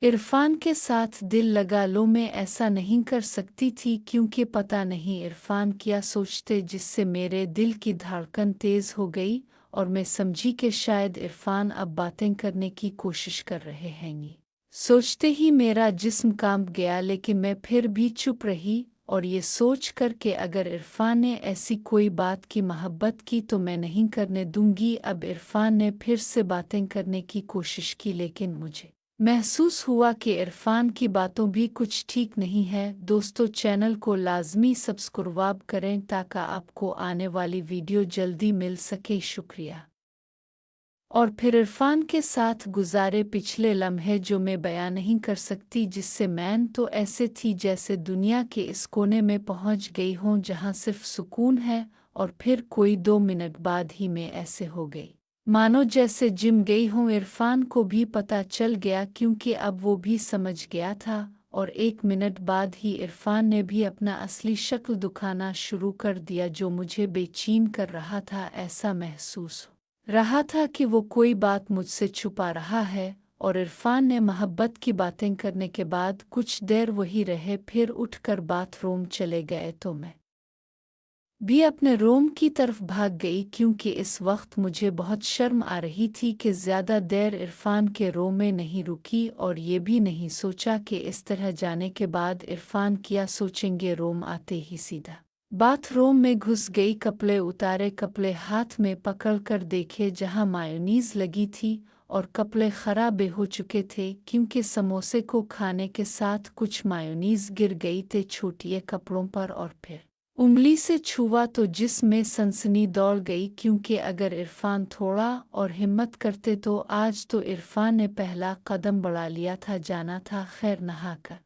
इरफान के साथ दिल लगा लो मैं ऐसा नहीं कर सकती थी क्योंकि पता नहीं इरफान क्या सोचते जिससे मेरे दिल की धड़कन तेज़ हो गई और मैं समझी कि शायद इरफान अब बातें करने की कोशिश कर रहे हैंगे। सोचते ही मेरा जिस्म कांप गया लेकिन मैं फिर भी चुप रही और ये सोच कर कि अगर इरफान ने ऐसी कोई बात की मोहब्बत की तो मैं नहीं करने दूंगी। अब इरफान ने फिर से बातें करने की कोशिश की लेकिन मुझे महसूस हुआ कि इरफान की बातों भी कुछ ठीक नहीं है। दोस्तों चैनल को लाजमी सब्सक्राइब करें ताकि आपको आने वाली वीडियो जल्दी मिल सके। शुक्रिया। और फिर इरफान के साथ गुजारे पिछले लम्हे जो मैं बयां नहीं कर सकती जिससे मैं तो ऐसे थी जैसे दुनिया के इस कोने में पहुंच गई हूं जहां सिर्फ सुकून है। और फिर कोई 2 मिनट बाद ही मैं ऐसे हो गई मानो जैसे जिम गई हूं। इरफान को भी पता चल गया क्योंकि अब वो भी समझ गया था और 1 मिनट बाद ही इरफान ने भी अपना असली शक्ल दिखाना शुरू कर दिया जो मुझे बेचैन कर रहा था। ऐसा महसूस रहा था कि वो कोई बात मुझसे छुपा रहा है। और इरफान ने मोहब्बत की बातें करने के बाद कुछ देर वही रहे फिर उठकर बाथरूम चले गए तो मैं भी अपने रूम की तरफ भाग गई क्योंकि इस वक्त मुझे बहुत शर्म आ रही थी कि ज़्यादा देर इरफान के रूम में नहीं रुकी और ये भी नहीं सोचा कि इस तरह जाने के बाद इरफान क्या सोचेंगे। रूम आते ही सीधा बाथरूम में घुस गई, कपड़े उतारे, कपड़े हाथ में पकड़ कर देखे जहां मायोनीज लगी थी और कपड़े खराब हो चुके थे क्योंकि समोसे को खाने के साथ कुछ मायोनीज गिर गई थे छोटे कपड़ों पर। और फिर उंगली से छुआ तो जिसमें सनसनी दौड़ गई क्योंकि अगर इरफान थोड़ा और हिम्मत करते तो आज तो इरफान ने पहला कदम बढ़ा लिया था। जाना था। खैर नहाकर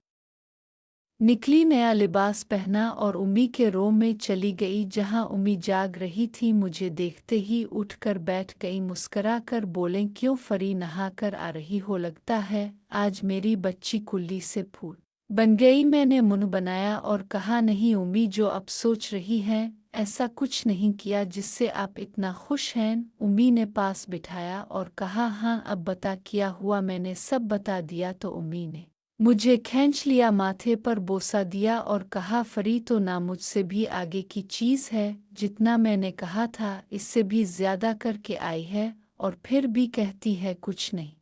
निकली, नया लिबास पहना और उम्मी के रूम में चली गई जहां उम्मी जाग रही थी। मुझे देखते ही उठकर बैठ गई, मुस्करा कर बोलें क्यों फरी नहा कर आ रही हो, लगता है आज मेरी बच्ची कुल्ली से फूल बन गई। मैंने मुंह बनाया और कहा नहीं उम्मी जो अब सोच रही हैं ऐसा कुछ नहीं किया जिससे आप इतना खुश हैं। उम्मी ने पास बिठाया और कहा हाँ अब बता क्या हुआ। मैंने सब बता दिया तो उम्मी ने मुझे खींच लिया, माथे पर बोसा दिया और कहा फरी तो ना मुझसे भी आगे की चीज़ है, जितना मैंने कहा था इससे भी ज़्यादा करके आई है और फिर भी कहती है कुछ नहीं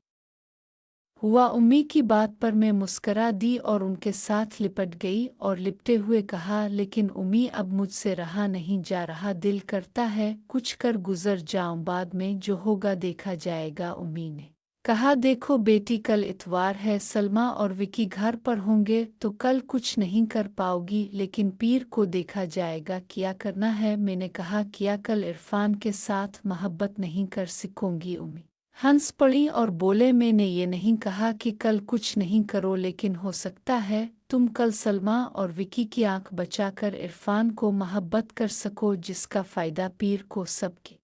हुआ। उम्मी की बात पर मैं मुस्करा दी और उनके साथ लिपट गई और लिपटे हुए कहा लेकिन उम्मी अब मुझसे रहा नहीं जा रहा, दिल करता है कुछ कर गुजर जाऊं, बाद में जो होगा देखा जाएगा। उम्मी ने कहा देखो बेटी कल इतवार है, सलमा और विकी घर पर होंगे तो कल कुछ नहीं कर पाओगी लेकिन पीर को देखा जाएगा क्या करना है। मैंने कहा क्या कल इरफान के साथ मोहब्बत नहीं कर सकोगी। उम्मी हंस पड़ी और बोले मैंने ये नहीं कहा कि कल कुछ नहीं करो लेकिन हो सकता है तुम कल सलमा और विकी की आंख बचाकर इरफान को मोहब्बत कर सको जिसका फ़ायदा पीर को सबके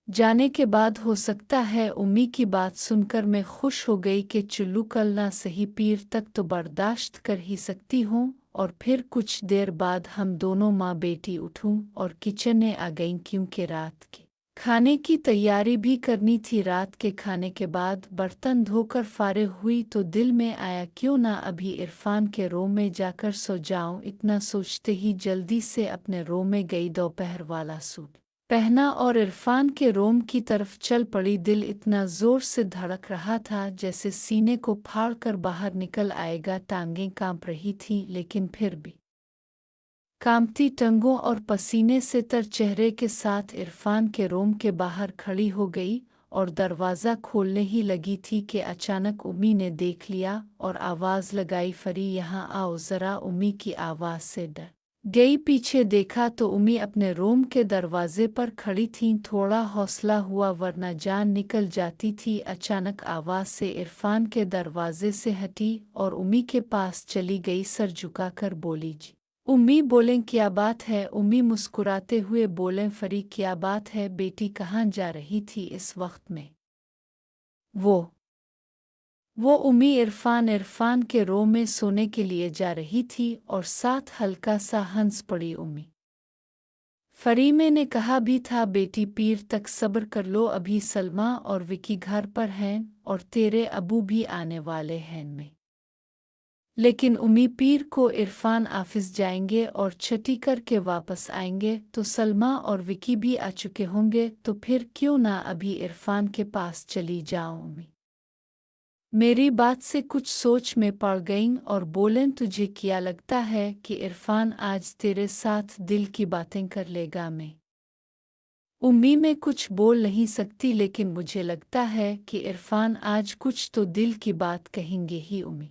जाने के बाद हो सकता है। उम्मी की बात सुनकर मैं खुश हो गई कि चुल्लू कल ना सही पीर तक तो बर्दाश्त कर ही सकती हूँ। और फिर कुछ देर बाद हम दोनों माँ बेटी उठूं और किचन में आ गईं क्योंकि रात के खाने की तैयारी भी करनी थी। रात के खाने के बाद बर्तन धोकर फारिग हुई तो दिल में आया क्यों ना अभी इरफान के रूम में जाकर सो जाऊं। इतना सोचते ही जल्दी से अपने रूम में गई, दोपहर वाला सूट पहना और इरफान के रूम की तरफ चल पड़ी। दिल इतना जोर से धड़क रहा था जैसे सीने को फाड़ कर बाहर निकल आएगा। टांगें कांप रही थीं लेकिन फिर भी कांपती टंगों और पसीने से तर चेहरे के साथ इरफान के रूम के बाहर खड़ी हो गई और दरवाज़ा खोलने ही लगी थी कि अचानक उम्मी ने देख लिया और आवाज़ लगाई फरी यहाँ आओ ज़रा। उम्मी की आवाज़ से डर गई, पीछे देखा तो उम्मी अपने रूम के दरवाजे पर खड़ी थीं। थोड़ा हौसला हुआ वरना जान निकल जाती थी। अचानक आवाज़ से इरफान के दरवाजे से हटी और उम्मी के पास चली गई, सर झुकाकर बोली जी उम्मी। बोलें क्या बात है? उम्मी मुस्कुराते हुए बोलें फरी क्या बात है बेटी, कहाँ जा रही थी इस वक्त में? वो उम्मी इरफान के रूम में सोने के लिए जा रही थी और साथ हल्का सा हंस पड़ी। उम्मी फरीमे ने कहा भी था, बेटी पीर तक सब्र कर लो, अभी सलमा और विकी घर पर हैं और तेरे अबू भी आने वाले हैं में। लेकिन उम्मी पीर को इरफान ऑफिस जाएंगे और छठी करके वापस आएंगे तो सलमा और विकी भी आ चुके होंगे, तो फिर क्यों ना अभी इरफान के पास चली जाऊं उम्मी। मेरी बात से कुछ सोच में पड़ गईं और बोलें, तुझे क्या लगता है कि इरफान आज तेरे साथ दिल की बातें कर लेगा में। उम्मी मैं कुछ बोल नहीं सकती, लेकिन मुझे लगता है कि इरफान आज कुछ तो दिल की बात कहेंगे ही उम्मी।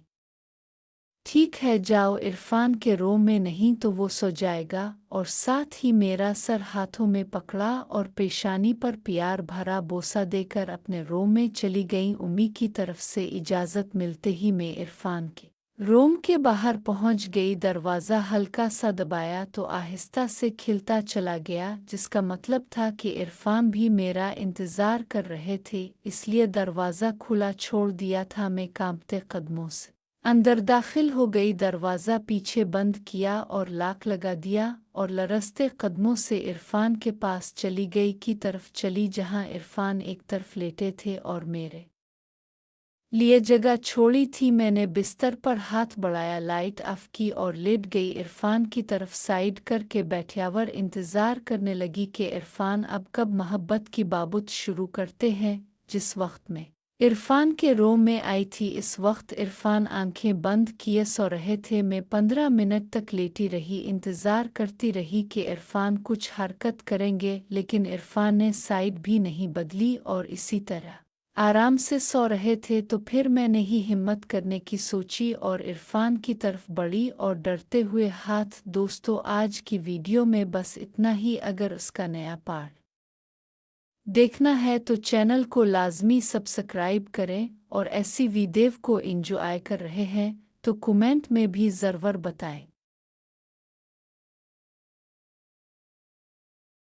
ठीक है, जाओ, इरफान के रूम में, नहीं तो वो सो जाएगा। और साथ ही मेरा सर हाथों में पकड़ा और पेशानी पर प्यार भरा बोसा देकर अपने रूम में चली गई। उम्मी की तरफ से इजाज़त मिलते ही मैं इरफान के रूम के बाहर पहुंच गई। दरवाज़ा हल्का सा दबाया तो आहिस्ता से खिलता चला गया, जिसका मतलब था कि इरफान भी मेरा इंतज़ार कर रहे थे, इसलिए दरवाज़ा खुला छोड़ दिया था। मैं कांपते कदमों से अंदर दाखिल हो गई, दरवाज़ा पीछे बंद किया और लॉक लगा दिया और लरसते कदमों से इरफान के पास चली गई, की तरफ चली जहां इरफान एक तरफ लेटे थे और मेरे लिए जगह छोड़ी थी। मैंने बिस्तर पर हाथ बढ़ाया, लाइट ऑफ की और लेट गई। इरफान की तरफ साइड करके बैठयावर इंतज़ार करने लगी कि इरफान अब कब मोहब्बत की बाबत शुरू करते हैं। जिस वक्त में इरफान के रूम में आई थी, इस वक्त इरफान आंखें बंद किए सो रहे थे। मैं 15 मिनट तक लेटी रही, इंतज़ार करती रही कि इरफान कुछ हरकत करेंगे, लेकिन इरफान ने साइड भी नहीं बदली और इसी तरह आराम से सो रहे थे। तो फिर मैंने ही हिम्मत करने की सोची और इरफान की तरफ बढ़ी और डरते हुए हाथ। दोस्तों, आज की वीडियो में बस इतना ही। अगर उसका नया पार्ट देखना है तो चैनल को लाजमी सब्सक्राइब करें, और ऐसी वीडियो को एंजॉय कर रहे हैं तो कमेंट में भी ज़रूर बताएं।